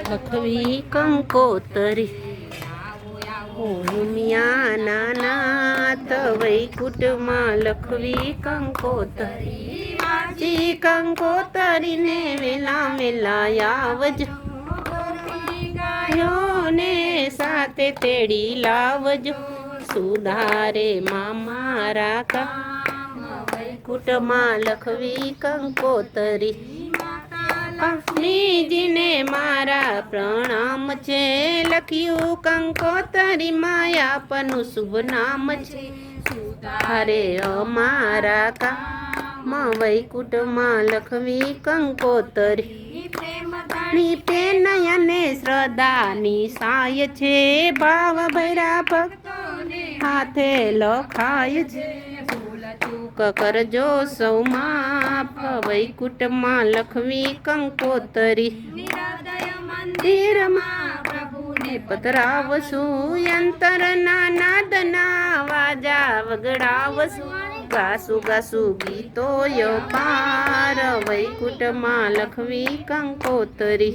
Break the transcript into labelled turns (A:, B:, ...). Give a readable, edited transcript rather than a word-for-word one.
A: લખવી કંકોતરી ઉમિયા નાથ વૈકુંઠમાં લખવી કંકોતરી વાંચી કંકોતરીને વેલા વેલા આવજો ગાયોને સાથે તેડી લાવજો સુધારે મારા કામ વૈકુંઠમાં લખવી કંકોતરી નીજીને મારા પ્રણામ છે લખ્યું કંકોતરી માયાપનું શુભ નામ છે સુધારે અમારા કામ વૈકુંઠમાં લખવી કંકોતરી પ્રેમ અને શ્રદ્ધાની સાય છે ભાવ ભૈરા ભક્તોને હાથે લખાય છે ચૂક કરજો સૌ માફ વૈકુંઠમાં લખવી કંકોતરી મંદિરમાં પ્રભુને પધરાવશું યંત્રના નાદના વાજા વગડાવશું ગાસું ગાસું ગીતો યો પાર વૈકુંઠમાં લખવી કંકોતરી